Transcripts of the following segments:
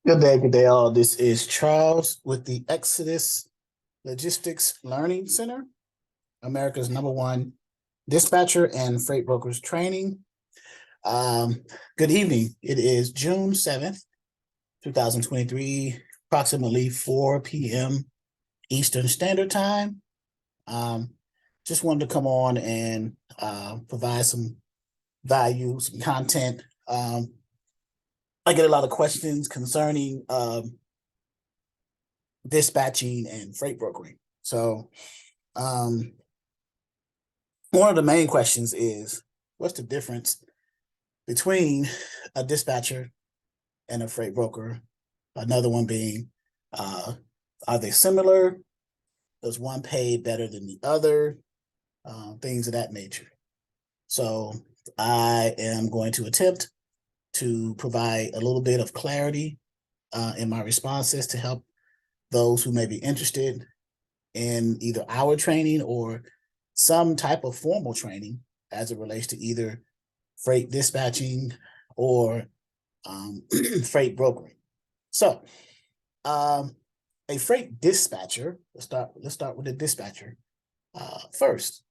Good day, all. This is Charles with the Exodus Logistics Learning Center, America's #1 dispatcher and freight brokers training. Good evening. It is June 7th, 2023, approximately 4 p.m. Eastern Standard Time. Just wanted to come on and provide some value, some content. I get a lot of questions concerning dispatching and freight brokering. So one of the main questions is, what's the difference between a dispatcher and a freight broker? Another one being, are they similar? Does one pay better than the other? Things of that nature. So I am going to attempt to provide a little bit of clarity in my responses to help those who may be interested in either our training or some type of formal training as it relates to either freight dispatching or freight brokering. So a freight dispatcher, let's start with the dispatcher first.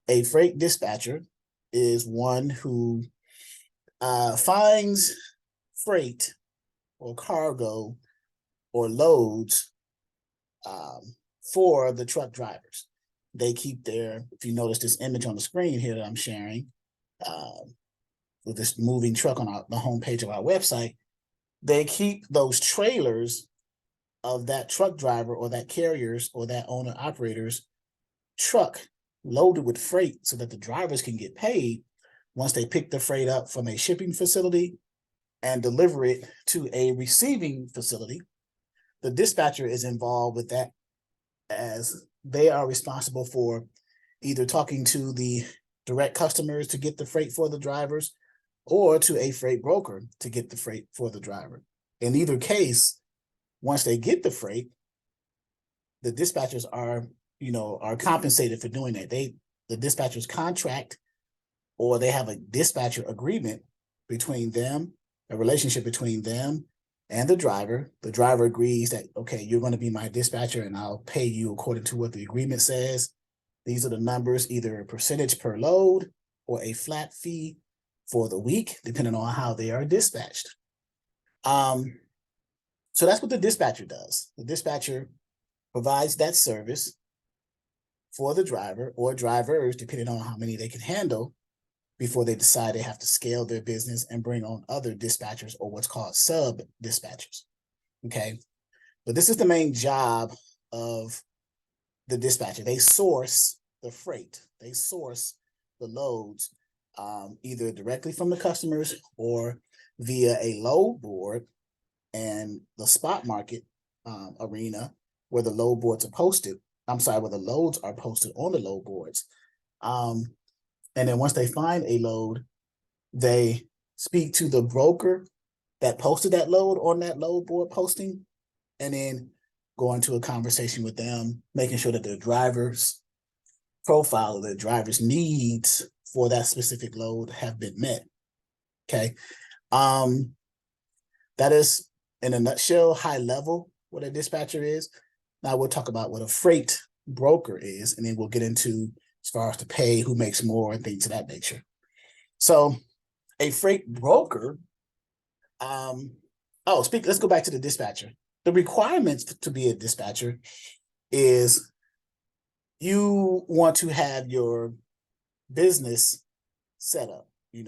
A freight dispatcher is one who finds freight or cargo or loads for the truck drivers. They keep their, if you notice this image on the screen here that I'm sharing, with this moving truck on the homepage of our website, they keep those trailers of that truck driver or that carrier's or that owner operator's truck loaded with freight so that the drivers can get paid once they pick the freight up from a shipping facility and deliver it to a receiving facility. The dispatcher is involved with that, as they are responsible for either talking to the direct customers to get the freight for the drivers or to a freight broker to get the freight for the driver. In either case, once they get the freight, the dispatchers are compensated for doing that. The dispatchers contract, or they have a dispatcher agreement between them, a relationship between them and the driver. The driver agrees that, okay, you're going to be my dispatcher and I'll pay you according to what the agreement says. These are the numbers, either a percentage per load or a flat fee for the week, depending on how they are dispatched. So that's what the dispatcher does. The dispatcher provides that service for the driver or drivers, depending on how many they can handle, before they decide they have to scale their business and bring on other dispatchers or what's called sub-dispatchers, okay? But this is the main job of the dispatcher. They source the freight. They source the loads either directly from the customers or via a load board and the spot market arena where the load boards are posted. Where the loads are posted on the load boards. And then once they find a load, they speak to the broker that posted that load on that load board posting, and then go into a conversation with them, making sure that their driver's profile or their driver's needs for that specific load have been met. Okay. That is, in a nutshell, high level, what a dispatcher is. Now we'll talk about what a freight broker is, and then we'll get into as far as to pay, who makes more, and things of that nature. So a freight broker, let's go back to the dispatcher. The requirements to be a dispatcher is you want to have your business set up. You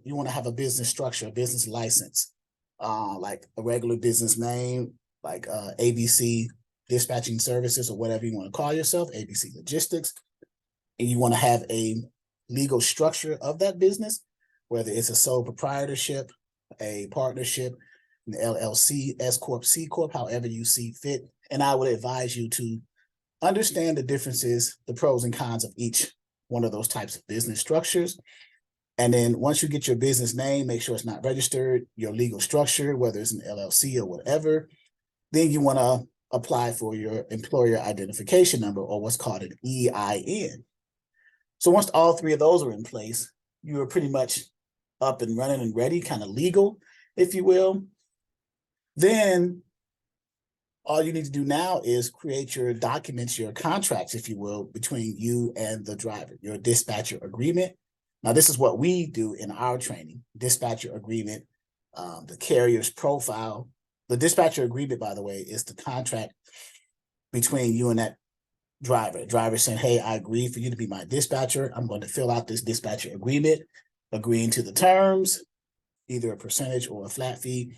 want to have a business structure, a business license, like a regular business name, like ABC Dispatching Services or whatever you want to call yourself, ABC Logistics. And you want to have a legal structure of that business, whether it's a sole proprietorship, a partnership, an LLC, S Corp, C Corp, however you see fit. And I would advise you to understand the differences, the pros and cons of each one of those types of business structures. And then once you get your business name, make sure it's not registered, your legal structure, whether it's an LLC or whatever, then you want to apply for your employer identification number, or what's called an EIN. So once all three of those are in place, you are pretty much up and running and ready, kind of legal, if you will, then all you need to do now is create your documents, your contracts, if you will, between you and the driver, your dispatcher agreement. Now, this is what we do in our training, dispatcher agreement, the carrier's profile. The dispatcher agreement, by the way, is the contract between you and that driver. The driver saying, hey, I agree for you to be my dispatcher. I'm going to fill out this dispatcher agreement, agreeing to the terms, either a percentage or a flat fee,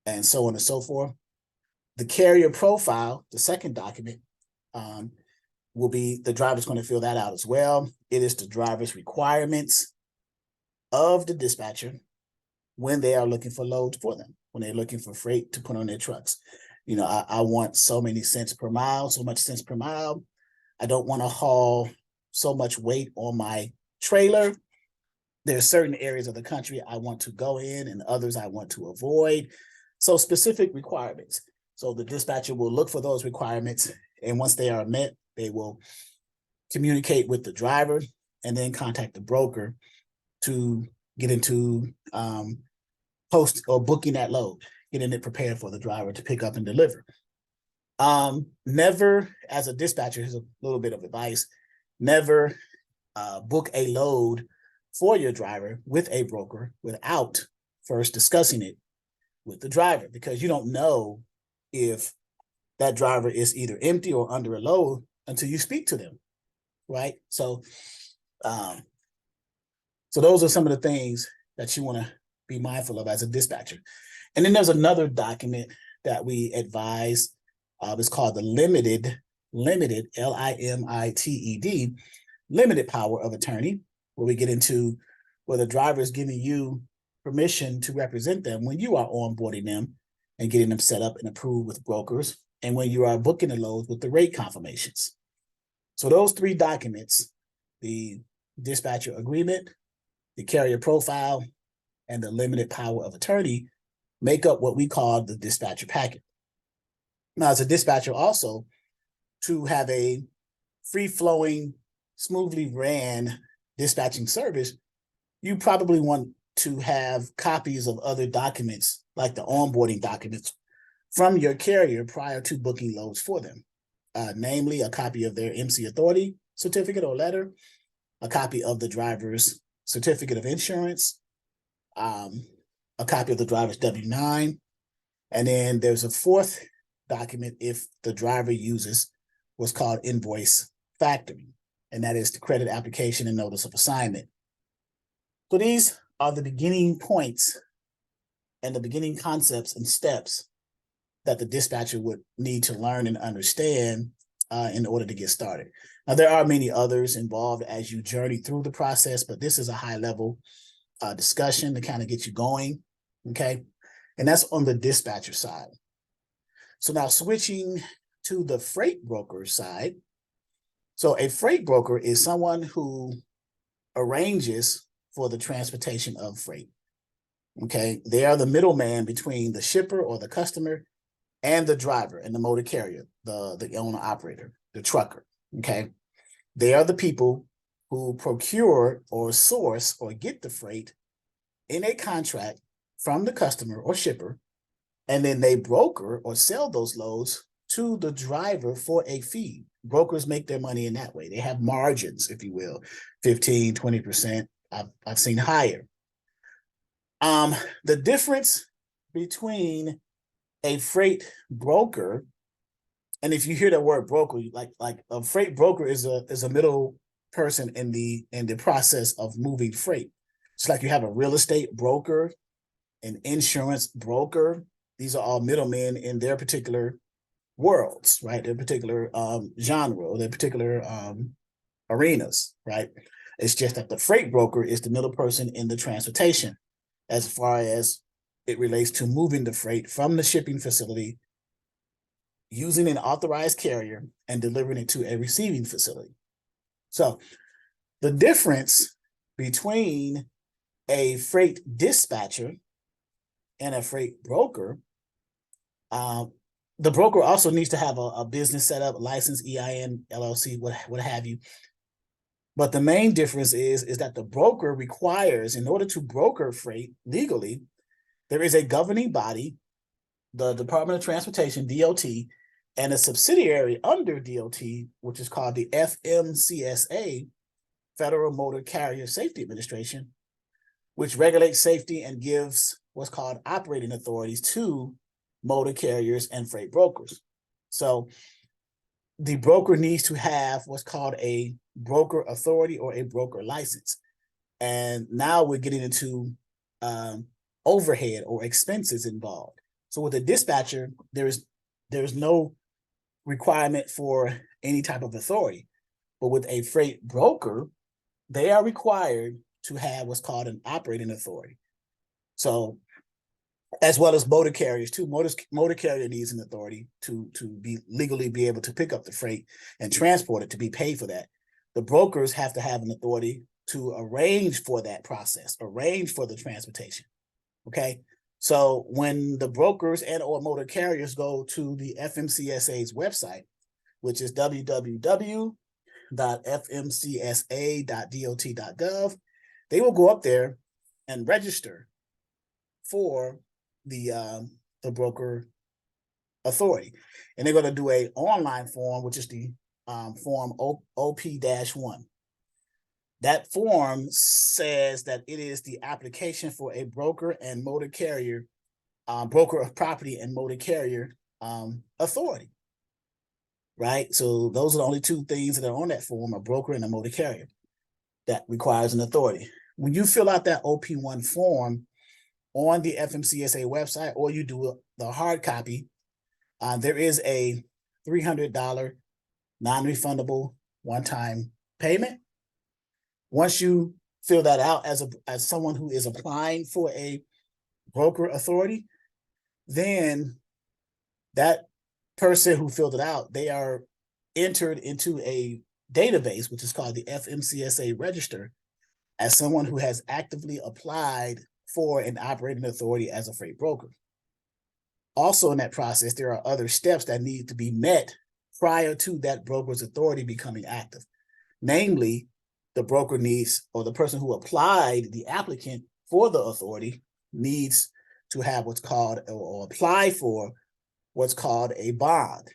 and so on and so forth. The carrier profile, the second document, will be the driver's going to fill that out as well. It is the driver's requirements of the dispatcher when they are looking for loads for them, when they're looking for freight to put on their trucks. You know, I want so many cents per mile, so much cents per mile. I don't want to haul so much weight on my trailer. There are certain areas of the country I want to go in and others I want to avoid. So specific requirements. So the dispatcher will look for those requirements, and once they are met, they will communicate with the driver and then contact the broker to get into post or booking that load, getting it prepared for the driver to pick up and deliver. Never, as a dispatcher, here's a little bit of advice, never book a load for your driver with a broker without first discussing it with the driver, because you don't know if that driver is either empty or under a load until you speak to them, right? So those are some of the things that you want to be mindful of as a dispatcher. And then there's another document that we advise. It's called the limited, L-I-M-I-T-E-D, limited power of attorney, where we get into where the driver is giving you permission to represent them when you are onboarding them and getting them set up and approved with brokers, and when you are booking the loads with the rate confirmations. So those three documents, the dispatcher agreement, the carrier profile, and the limited power of attorney, make up what we call the dispatcher packet. Now, as a dispatcher also, to have a free-flowing, smoothly ran dispatching service, you probably want to have copies of other documents, like the onboarding documents, from your carrier prior to booking loads for them. Namely, a copy of their MC authority certificate or letter, a copy of the driver's certificate of insurance, a copy of the driver's W-9, and then there's a fourth document if the driver uses what's called invoice factoring, and that is the credit application and notice of assignment. So these are the beginning points and the beginning concepts and steps that the dispatcher would need to learn and understand in order to get started. Now, there are many others involved as you journey through the process, but this is a high-level discussion to kind of get you going, okay? And that's on the dispatcher side. So now switching to the freight broker side. So a freight broker is someone who arranges for the transportation of freight, okay? They are the middleman between the shipper or the customer and the driver and the motor carrier, the owner operator, the trucker, okay? They are the people who procure or source or get the freight in a contract from the customer or shipper, and then they broker or sell those loads to the driver for a fee. Brokers make their money in that way. They have margins, if you will, 15, 20%. I've seen higher. The difference between a freight broker, and if you hear the word broker, like a freight broker is a middle person in the process of moving freight. It's like you have a real estate broker, an insurance broker. These are all middlemen in their particular worlds, right? Their particular genre, their particular arenas, right? It's just that the freight broker is the middle person in the transportation as far as it relates to moving the freight from the shipping facility, using an authorized carrier, and delivering it to a receiving facility. So the difference between a freight dispatcher and a freight broker, the broker also needs to have a business set up, license, EIN, LLC, what have you. But the main difference is that the broker requires, in order to broker freight legally, there is a governing body, the Department of Transportation, DOT, and a subsidiary under DOT, which is called the FMCSA, Federal Motor Carrier Safety Administration, which regulates safety and gives what's called operating authorities to motor carriers and freight brokers. So the broker needs to have what's called a broker authority or a broker license. And now we're getting into overhead or expenses involved. So with a dispatcher, there's no requirement for any type of authority. But with a freight broker, they are required to have what's called an operating authority. So, as well as motor carriers too. Motor carrier needs an authority to be legally be able to pick up the freight and transport it, to be paid for that. The brokers have to have an authority to arrange for that process, arrange for the transportation. Okay. So when the brokers and or motor carriers go to the FMCSA's website, which is www.fmcsa.dot.gov, they will go up there and register for the broker authority. And they're going to do a online form, which is the form OP-1. That form says that it is the application for a broker and motor carrier, broker of property and motor carrier authority, right? So those are the only two things that are on that form, a broker and a motor carrier that requires an authority. When you fill out that OP-1 form on the FMCSA website, or you do the hard copy, there is a $300 non-refundable one-time payment. Once you fill that out as someone who is applying for a broker authority, then that person who filled it out, they are entered into a database, which is called the FMCSA register, as someone who has actively applied for an operating authority as a freight broker. Also in that process, there are other steps that need to be met prior to that broker's authority becoming active. Namely, the broker needs, or the person who applied, the applicant for the authority, needs to have what's called, or apply for what's called a bond.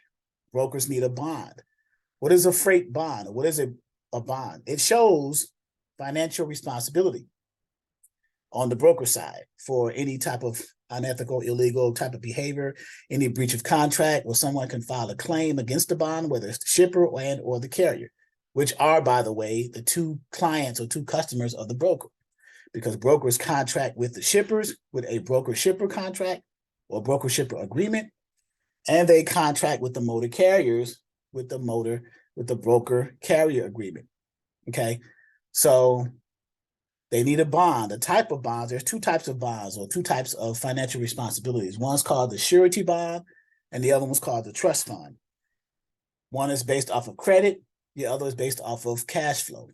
Brokers need a bond. What is a freight bond? What is a bond? It shows financial responsibility on the broker side for any type of unethical, illegal type of behavior, any breach of contract, where someone can file a claim against the bond, whether it's the shipper and or the carrier, which are, by the way, the two clients or two customers of the broker, because brokers contract with the shippers with a broker-shipper contract or broker-shipper agreement, and they contract with the motor carriers with the broker-carrier agreement. Okay, so they need a bond. The type of bonds, there's two types of bonds, or two types of financial responsibilities. One's called the surety bond, and the other one's called the trust fund. One is based off of credit, the other is based off of cash flow.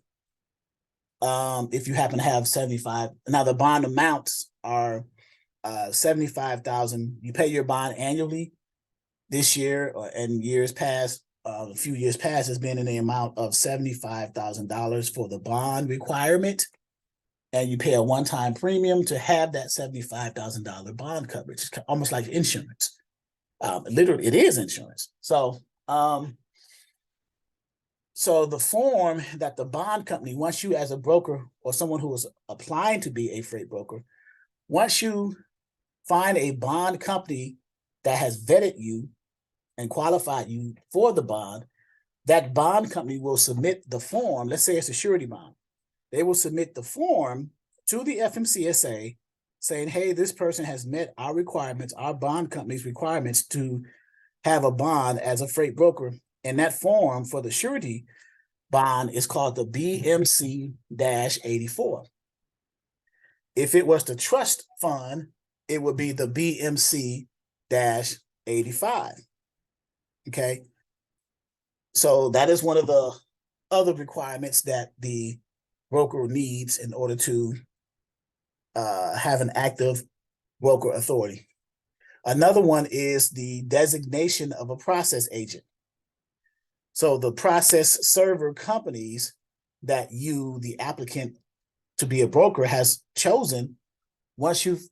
If you happen to have 75, now the bond amounts are $75,000. You pay your bond annually. This year and years past, a few years past, has been in the amount of $75,000 for the bond requirement. And you pay a one-time premium to have that $75,000 bond coverage. It's almost like insurance. Literally, it is insurance. So the form that the bond company, once you as a broker or someone who is applying to be a freight broker, once you find a bond company that has vetted you and qualified you for the bond, that bond company will submit the form. Let's say it's a surety bond. They will submit the form to the FMCSA saying, hey, this person has met our requirements, our bond company's requirements to have a bond as a freight broker. And that form for the surety bond is called the BMC-84. If it was the trust fund, it would be the BMC-85. Okay. So that is one of the other requirements that the broker needs in order to have an active broker authority. Another one is the designation of a process agent. So the process server companies that you, the applicant to be a broker, has chosen, once you've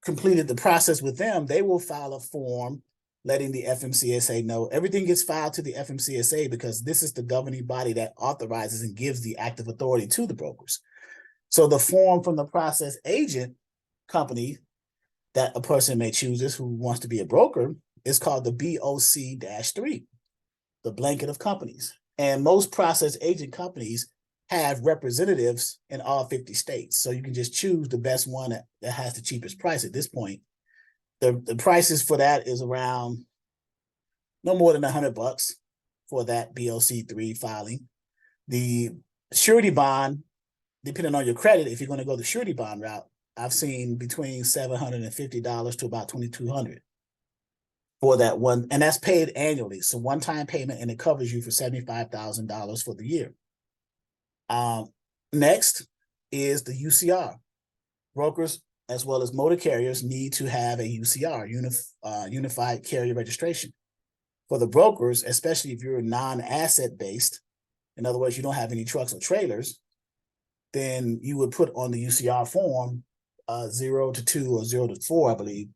completed the process with them, they will file a form letting the FMCSA know. Everything gets filed to the FMCSA because this is the governing body that authorizes and gives the active authority to the brokers. So the form from the process agent company that a person may choose who wants to be a broker is called the BOC-3, the blanket of companies. And most process agent companies have representatives in all 50 states. So you can just choose the best one that has the cheapest price at this point. The prices for that is around no more than $100 for that BOC-3 filing. The surety bond, depending on your credit, if you're going to go the surety bond route, I've seen between $750 to about $2,200 for that one, and that's paid annually. So one-time payment, and it covers you for $75,000 for the year. Next is the UCR. Brokers as well as motor carriers need to have a UCR, Unified Carrier Registration. For the brokers, especially if you're non-asset based, in other words, you don't have any trucks or trailers, then you would put on the UCR form 0 to 2 or 0 to 4, I believe,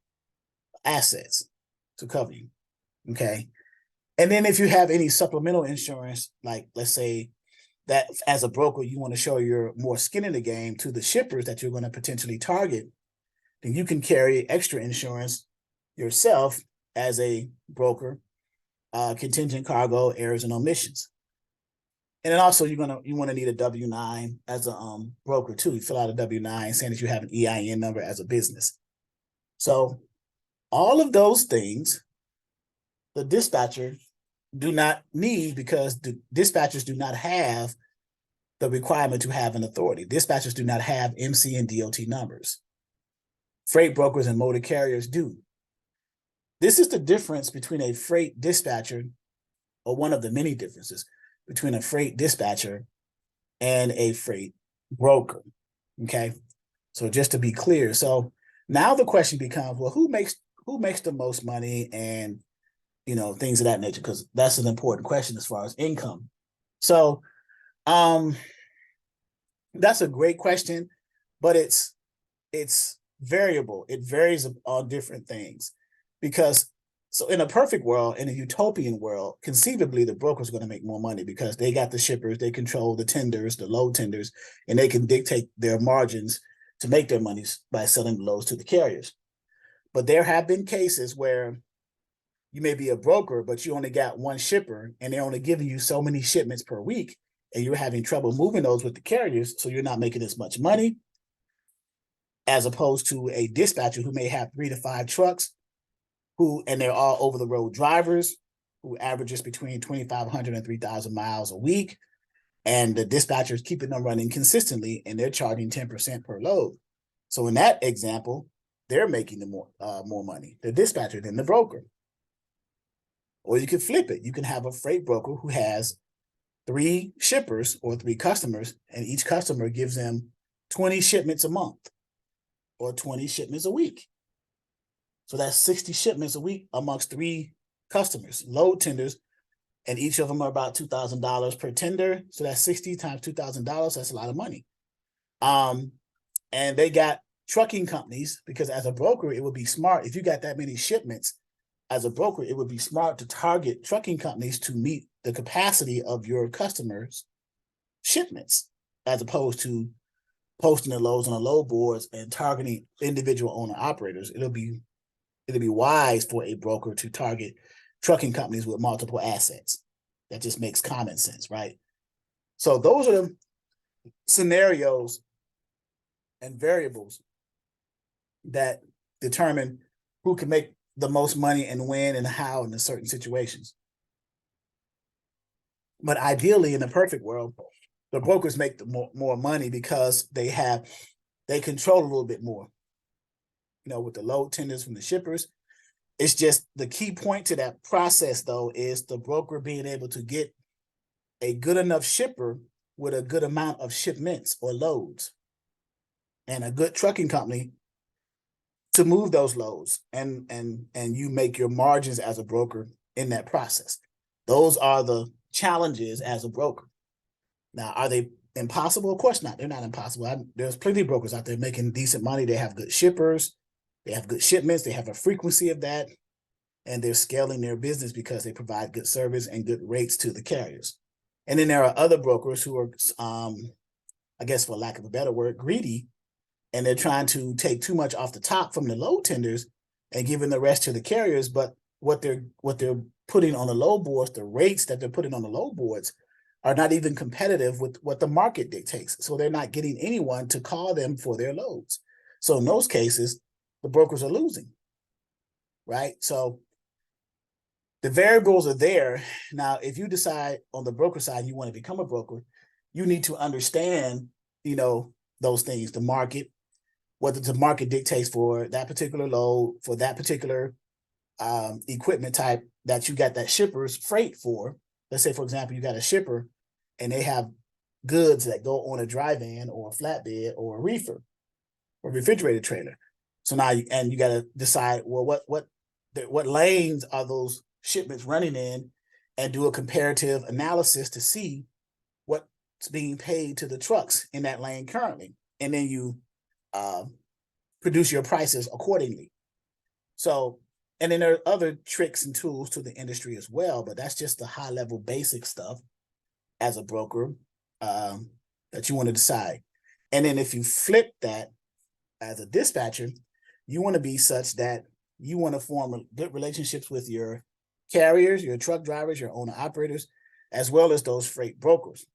assets to cover you. Okay. And then if you have any supplemental insurance, like let's say that as a broker, you want to show your more skin in the game to the shippers that you're going to potentially target, then you can carry extra insurance yourself as a broker, contingent cargo, errors and omissions. And then also you want to need a W-9 as a broker too. You fill out a W-9 saying that you have an EIN number as a business. So all of those things the dispatcher do not need, because the dispatchers do not have the requirement to have an authority. Dispatchers do not have MC and DOT numbers. Freight brokers and motor carriers do. This is the difference between a freight dispatcher, or one of the many differences between a freight dispatcher and a freight broker. Okay, so just to be clear, so now the question becomes, well, who makes the most money, and things of that nature, because that's an important question as far as income. So that's a great question, but it's variable. It varies on different things, because so in a perfect world, in a utopian world, conceivably the broker's going to make more money because they got the shippers, they control the tenders, the load tenders, and they can dictate their margins to make their money by selling the loads to the carriers. But there have been cases where you may be a broker, but you only got one shipper and they're only giving you so many shipments per week, and you're having trouble moving those with the carriers, so you're not making as much money, as opposed to a dispatcher who may have 3 to 5 trucks, and they're all over the road drivers who averages between 2,500 and 3,000 miles a week, and the dispatcher is keeping them running consistently, and they're charging 10% per load. So in that example, they're making the more money, the dispatcher, than the broker. Or you could flip it. You can have a freight broker who has 3 shippers or 3 customers, and each customer gives them 20 shipments a month or 20 shipments a week. So that's 60 shipments a week amongst 3 customers, load tenders, and each of them are about $2,000 per tender. So that's 60 times $2,000. That's a lot of money. And they got trucking companies, because as a broker, it would be smart. If you got that many shipments, as a broker, it would be smart to target trucking companies to meet the capacity of your customers' shipments, as opposed to posting the loads on the load boards and targeting individual owner operators. It'll be wise for a broker to target trucking companies with multiple assets. That just makes common sense, right? So those are the scenarios and variables that determine who can make the most money and when and how in certain situations. But ideally, in the perfect world, the brokers make the more money because they control a little bit more, with the load tenders from the shippers. It's just the key point to that process, though, is the broker being able to get a good enough shipper with a good amount of shipments or loads, and a good trucking company to move those loads, and you make your margins as a broker in that process. Those are the challenges as a broker. Now, are they impossible? Of course not. They're not impossible. There's plenty of brokers out there making decent money. They have good shippers. They have good shipments. They have a frequency of that. And they're scaling their business because they provide good service and good rates to the carriers. And then there are other brokers who are, I guess for lack of a better word, greedy. And they're trying to take too much off the top from the load tenders and giving the rest to the carriers. But what they're putting on the load boards, the rates that they're putting on the load boards are not even competitive with what the market dictates. So they're not getting anyone to call them for their loads. So in those cases, the brokers are losing, right? So the variables are there. Now, if you decide on the broker side you want to become a broker, you need to understand, those things, the market, what the market dictates for that particular load, for that particular equipment type that you got that shipper's freight for. Let's say, for example, you got a shipper and they have goods that go on a dry van or a flatbed or a reefer or refrigerated trailer. So now, you got to decide, well, what lanes are those shipments running in, and do a comparative analysis to see what's being paid to the trucks in that lane currently. And then you produce your prices accordingly. So, and then there are other tricks and tools to the industry as well, but that's just the high level basic stuff as a broker that you want to decide. And then if you flip that as a dispatcher, you want to be such that you want to form good relationships with your carriers, your truck drivers, your owner operators, as well as those freight brokers.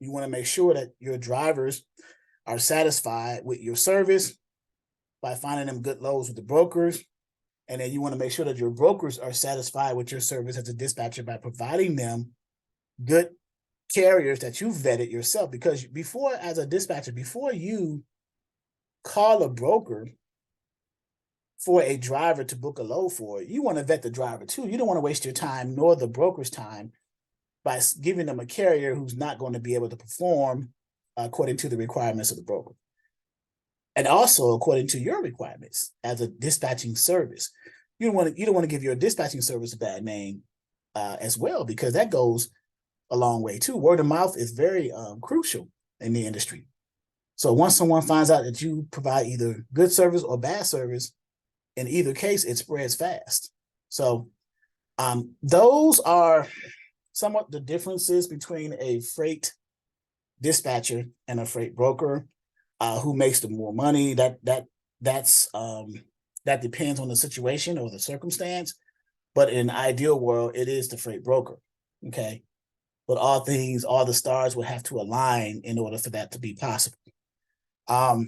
You want to make sure that your drivers are satisfied with your service by finding them good loads with the brokers. And then you want to make sure that your brokers are satisfied with your service as a dispatcher by providing them good carriers that you've vetted yourself. Because before, as a dispatcher, before you call a broker for a driver to book a load for, you want to vet the driver too. You don't want to waste your time nor the broker's time by giving them a carrier who's not going to be able to perform according to the requirements of the broker. And also according to your requirements as a dispatching service. You don't want to give your dispatching service a bad name as well, because that goes a long way too. Word of mouth is very crucial in the industry. So once someone finds out that you provide either good service or bad service, in either case, it spreads fast. So those are somewhat the differences between a freight dispatcher and a freight broker. Who makes the more money? That depends on the situation or the circumstance. But in an ideal world, it is the freight broker. Okay. But all the stars would have to align in order for that to be possible. So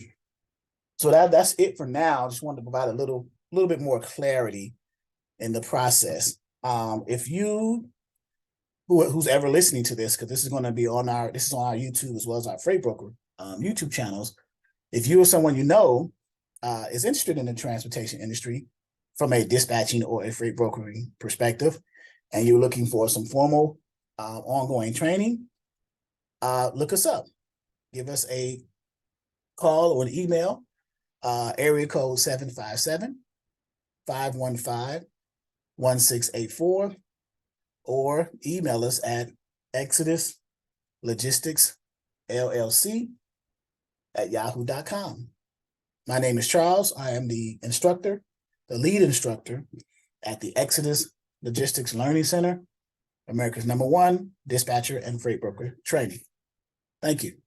that's it for now. I just wanted to provide a little bit more clarity in the process. If you who's ever listening to this, because this is going to be on our YouTube as well as our freight broker YouTube channels. If you or someone you know is interested in the transportation industry from a dispatching or a freight brokering perspective, and you're looking for some formal ongoing training, look us up. Give us a call or an email, area code 757-515-1684, or email us at exoduslogisticsllc@yahoo.com. My name is Charles. I am the lead instructor at the Exodus Logistics Learning Center, America's #1 dispatcher and freight broker training. Thank you.